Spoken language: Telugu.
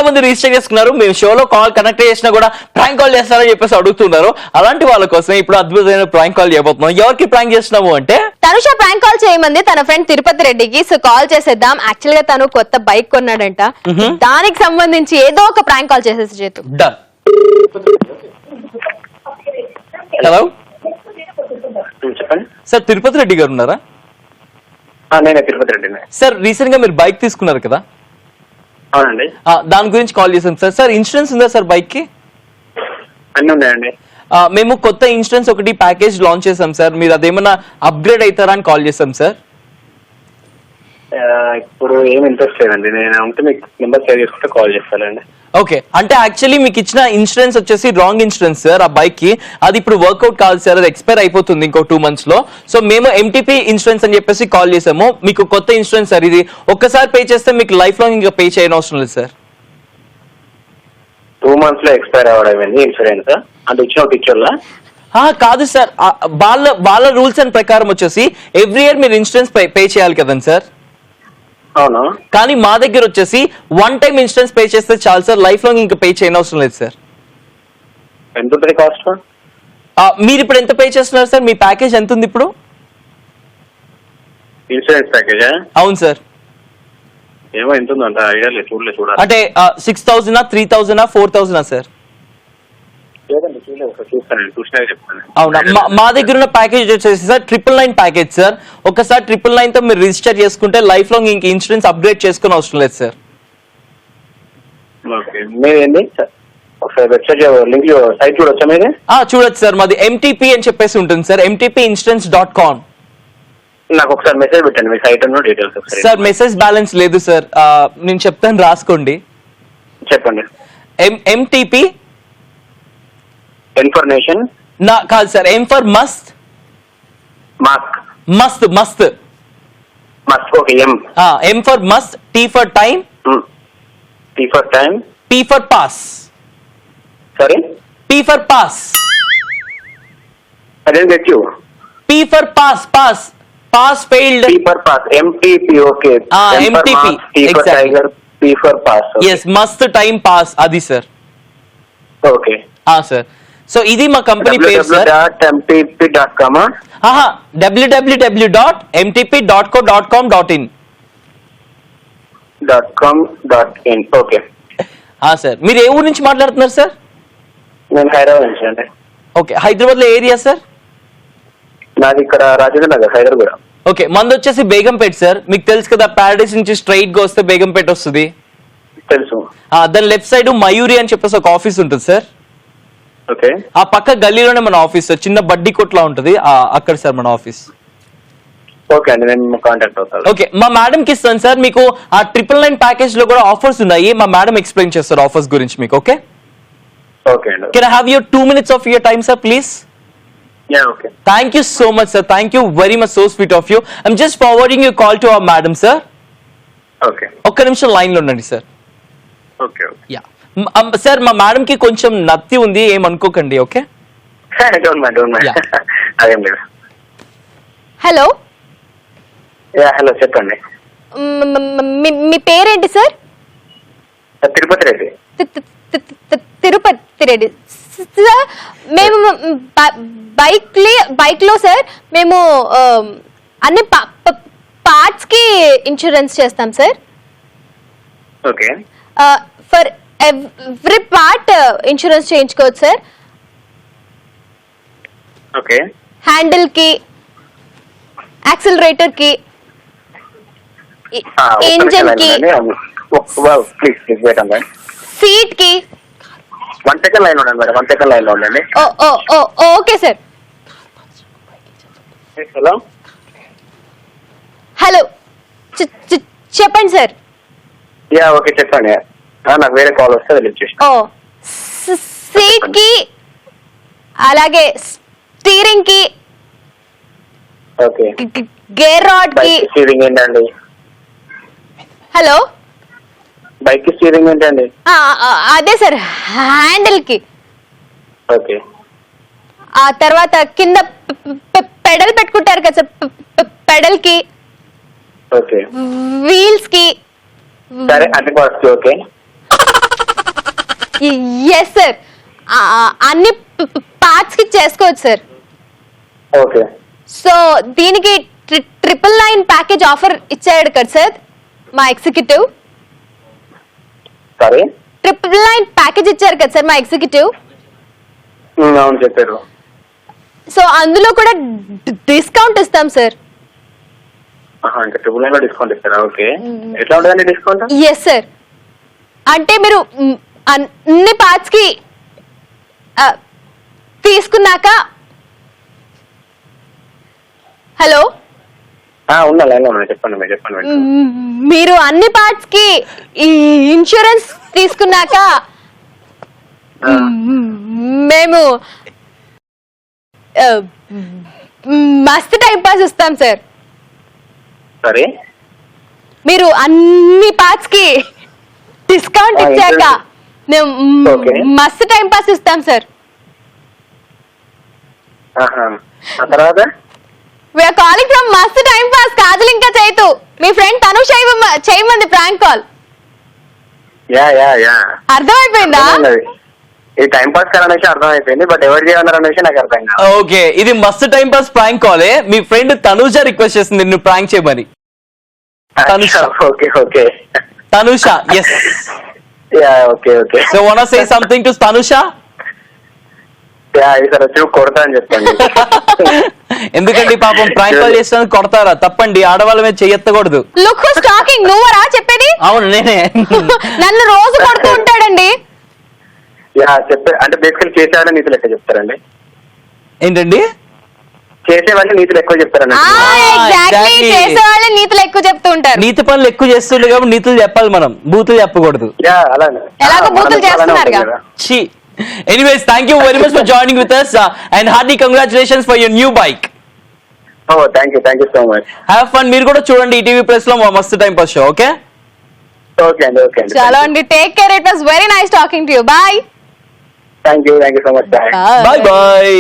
మంది రిజిస్టర్ చేసుకున్నారు. మేము షోలో కాల్ కనెక్ట్ చేసినా కూడా ప్రాంక్ కాల్ చేస్తారని చెప్పేసి అడుగుతున్నారు. అలాంటి వాళ్ళ కోసం ఇప్పుడు అద్భుతమైన ప్రాంక్ కాల్ చేయబోతున్నాం. ఎవరికి ప్రాంక్ చేస్తున్నాము అంటే తనుష ప్రాంక్ కాల్ చేయమంది తన ఫ్రెండ్ తిరుపతి రెడ్డికి. సో కాల్ చేసేద్దాం. యాక్చువల్ గా తను కొత్త బైక్ కొన్నాడంట, దానికి సంబంధించి ఏదో ఒక ప్రాంక్ కాల్ చేసేసి చేతు. డన్. హలో చెప్పండి సార్, తిరుపతి రెడ్డి గారు ఉన్నారా? నేనే తిరుపతి రెడ్డిని. సార్, రీసెంట్ గా మీరు బైక్ తీసుకున్నారు కదా? అవునండి. దాని గురించి కాల్ చేశాను సార్. సార్, ఇన్సూరెన్స్ ఉందా సార్ బైక్ కి? అన్ని ఉన్నాయండి. మేము కొత్త ఇన్సూరెన్స్ ఒకటి ప్యాకేజ్ లాంచ్ చేసాం సార్. మీరు అదేమన్నా అప్గ్రేడ్ అవుతారా అని కాల్ చేసాం సార్. ఇప్పుడు ఏమి ఇంట్రెస్ట్ లేదండి. నేను ఉంటే మీకు నెంబర్ షేర్ చేసుకుంటే కాల్ చేస్తానండి. ఓకే, అంటే యాక్చువల్లీ మీకు ఇచ్చిన ఇన్సూరెన్స్ వచ్చేసి రాంగ్ ఇన్సూరెన్స్ సార్. ఆ బైక్ కి అది ఇప్పుడు వర్కౌట్ కాదు సార్, అది ఎక్స్పైర్ అయిపోతుంది ఇంకో 2 months లో. సో మేము ఎంటీపీ ఇన్సూరెన్స్ అని చెప్పేసి కాల్ చేసాము. మీకు కొత్త ఇన్సూరెన్స్ సార్ ఇది. ఒక్కసారి పే చేస్తే మీకు లైఫ్ లాంగ్ ఇంకా పే చేయని అవసరం లేదు సార్. 2 months లో ఎక్స్పైర్ అవ్వడం ఇన్సూరెన్స్ అంటే ఇచ్చిన పిక్చర్లా? కాదు సార్, వాళ్ళ రూల్స్ అండ్ ప్రకారం వచ్చేసి ఎవ్రీ ఇయర్ మీరు ఇన్సూరెన్స్ పే చేయాలి కదండి సార్. అవును. కానీ మా దగ్గర వచ్చేసి 1 time ఇన్సూరెన్స్ పే చేస్తే చాలు సార్, లైఫ్ లాంగ్ ఇంకా పే చేయని అవసరం లేదు సార్. ఎంత ఉంటుంది కాస్ట్? మీరు ఇప్పుడు ఎంత పే చేస్తున్నారు సార్? మీ ప్యాకేజ్ ఎంత ఉంది ఇప్పుడు? ఇన్సూరెన్స్ ప్యాకేజా? అవును సార్. ఏమో ఎంత ఉందో అంత ఐడియా లేదు, చూడాలి. అంటే 6,000, 3,000, 4,000 సార్? లేదండి, చూస్తానండి, చూసినా చెప్తాను. అవునా? మా దగ్గర ఉన్న ప్యాకేజ్ వచ్చేసి సార్ 999 ప్యాకేజ్ సార్. ఒకసారి 999 తో మీరు రిజిస్టర్ చేసుకుంటే లైఫ్ లాంగ్ ఇంక ఇన్సూరెన్స్ అప్గ్రేడ్ చేసుకునే అవసరం లేదు సార్. ఓకే, మీరేంటి ఒకసారి వెబ్సైట్ లింక్ సైట్ చూడొచ్చా మీది? చూడొచ్చు సార్. మాది MTP అని చెప్పేసి ఉంటుంది సార్, mtpinsurance.com. నాకు ఒకసారి మెసేజ్ పెట్టండి, మీ సైట్ ఉన్న డీటెయిల్స్. సార్, మెసేజ్ బ్యాలెన్స్ లేదు సార్, నేను చెప్తాను రాసుకోండి. చెప్పండి. MTP ఇన్ఫర్మేషన్ కాదు sir, M for must. Must must must. Okay, M for must, T for time, T for time, P for pass. Sorry, P for pass. I didn't get you. P for pass. Pass failed. P for pass. MTP. Okay. MTP. T for tiger. P for pass. Okay. Yes, must time pass అది సార్. Okay sir. సో ఇది మా కంపెనీ పేరు sir. www.mtp.com. www.mtp.co.com.in. Okay sir, మీరు ఏ ఊరు నుంచి మాట్లాడుతున్నారు సార్? నేను హైదరాబాద్ నుంచి అండి. ఓకే, హైదరాబాద్ లో ఏరియా సార్? నాది ఇక్కడ రాజేంద్ర నగర్, హైదరాబాద్. ఓకే, మంది వచ్చేసి బేగంపేట సార్. మీకు తెలుసు కదా, ప్యారడైస్ నుంచి స్ట్రైట్ గా వస్తే బేగంపేట వస్తుంది. తెలుసు. దాని లెఫ్ట్ సైడ్ మయూరి అని చెప్పేసి ఒక ఆఫీస్ ఉంటుంది సార్. ఓకే, ఆ పక్క గల్లీలోనే మన ఆఫీస్ సార్, చిన్న బడ్డీ కొట్లా ఉంటుంది అక్కడ సార్ మన ఆఫీస్. ఓకే అండి, నేను కాంటాక్ట్ అవుతాను. ఓకే, మా మేడం కి ఇస్తాను సార్. మీకు ఆ 999 ప్యాకేజ్ లో కూడా ఆఫర్స్ ఉన్నాయి. మా మేడం ఎక్స్ప్లెయిన్ చేస్తారు ఆఫర్స్ గురించి మీకు. ఓకే ఓకే అండి. Can I have your 2 minutes of your time sir please? Yeah, okay. Thank you so much, sir. Thank you very much. So sweet of you. I'm just forwarding your call to our madam, sir. Okay. ఒక్క నిమిషం లైన్ లో ఉండండి సార్. Okay. యా సార్, మా మేడం కి కొంచెం నత్తి ఉంది, ఏమనుకోకండి. Okay, Don't mind. Yeah. అదేం లేదు. హలో. హలో, చెప్పండి. మీ పేరేంటి సార్? తిరుపతి రెడ్డి. తిరుపతి రెడ్డి సార్. మేము బైక్ లో సార్ మేము అన్ని పార్ట్స్ కి ఇన్సూరెన్స్ చేస్తాం sir. Okay. For every part insurance చేయించుకోవచ్చు సార్. ఓకే. హ్యాండిల్ కి, యాక్సిలరేటర్ కి, ఇంజన్ కి, ప్లీజ్ వెయిట్ అండి. సీట్ కి. 1 second లైన్ ఉండండి మేడం, 1 second లైన్ లో ఉండండి. Okay sir. హలో చెప్పండి సార్. ఓకే, చెప్పండి. నాకు వేరే కాల్ వస్తే లిఫ్ట్ చేసి. సీట్ కి, అలాగే స్టీరింగ్ కి, ఓకే, గేర్ రాడ్ కి. స్టీరింగ్ ఏంటండి? హలో, బైక్ కి స్టీరింగ్ ఏంటండి? అదే సార్, హ్యాండిల్ కి. ఓకే. ఆ తర్వాత కింద పెడల్ పెట్టుకుంటారు కదా సార్, పెడల్ కి. ఓకే. వీల్స్ కి. సరే, అన్ని పార్ట్స్ ఓకే. ఎస్ సార్, అన్ని పార్ట్స్ కి చేసుకోవచ్చు సార్. ఓకే. సో దీనికి 999 ప్యాకేజ్ ఆఫర్ ఇచ్చాడు కదా సార్ మా ఎగ్జిక్యూటివ్. సారీ, 999 ప్యాకేజ్ ఇచ్చారు కదా సార్ మా ఎగ్జిక్యూటివ్. అవును చెప్పారు. సో అందులో కూడా డిస్కౌంట్ ఇస్తాం సార్. ఇంకా 999 లో డిస్కౌంట్ ఇస్తారా? ఓకే. ఎట్లా ఉంటుందండి డిస్కౌంట్? ఎస్ సార్, అంటే మీరు అన్ని పార్ట్స్ కి తీసుకున్నాక, హలో ఉన్నా లైన్ ఉన్నా, చెప్పండి మీరు చెప్పండి. మీరు అన్ని పార్ట్స్ కి ఈ ఇన్సూరెన్స్ తీసుకున్నాక మేము మస్తు టైం పాస్ ఇస్తాం సార్. సరే, మీరు అన్ని పార్ట్స్ కి డిస్కౌంట్ ఇచ్చాక మేము మస్తు టైం పాస్ ఇస్తాం సార్. తర్వాత we are calling from Mastu time pass, Kajal ఇంకా చైతు. మీ ఫ్రెండ్ తనుష చేయమంది prank call. Yeah yeah yeah అర్థమైపోయిందా? ఈ టైం పాస్ కాదనేసి అర్థమైపోయింది, బట్ ఎవరు చేయమన్నారు అనేసి నాకు అర్థం కాదు. ఓకే, ఇది మస్తు టైం పాస్ ప్రాంక్ కాలే. మీ ఫ్రెండ్ తనుజ రిక్వెస్ట్ చేసింది నిన్ను ప్రాంక్ చేయమని. Tanusha. Okay okay. Tanusha, yes. Yeah okay okay. So want say something to Tanusha? Yeah, ఈసారి వచ్చి కొడతా అని చెప్పండి. ఎందుకండి పాపం ప్రాంక్ కాల్ చేసినందుకు కొడతారా? తప్పండి, ఆడవాళ్ళ మీద చెయ్యెత్తకూడదు. Look who's talking. నువ్వరా చెప్పేది? అవును నేనే. నన్ను రోజు కొడుతూ ఉంటాడండి. యా చెప్పే, అంటే బేసికల్ చేసేవాళ్ళ నీతులు ఎక్కువ చెప్తారండి. ఏంటండి? చేసేవాళ్ళని నీతులు ఎక్కువ చెప్తారండి. ఎగ్జాక్ట్లీ, చేసేవాళ్ళే నీతులు ఎక్కువ చెప్తూ ఉంటారు. నీతి పనులు ఎక్కువ చేస్తుండే కాబట్టి నీతులు చెప్పాలి మనం, బూతులు చెప్పకూడదు. యా అలానే. ఎలాగో బూతులు చేస్తున్నారుగా. ఛీ. Anyways, thank you very much for joining with us and hearty congratulations for your new bike. Oh, thank you so much. Have fun. మీరు కూడా చూడండి ఈటీవీ ప్లస్ లో మస్తు time pass show. Okay okay అండి. ఓకే అండి. చలో అండి, take care. It was very nice talking to you. Bye. Thank you so much. bye bye.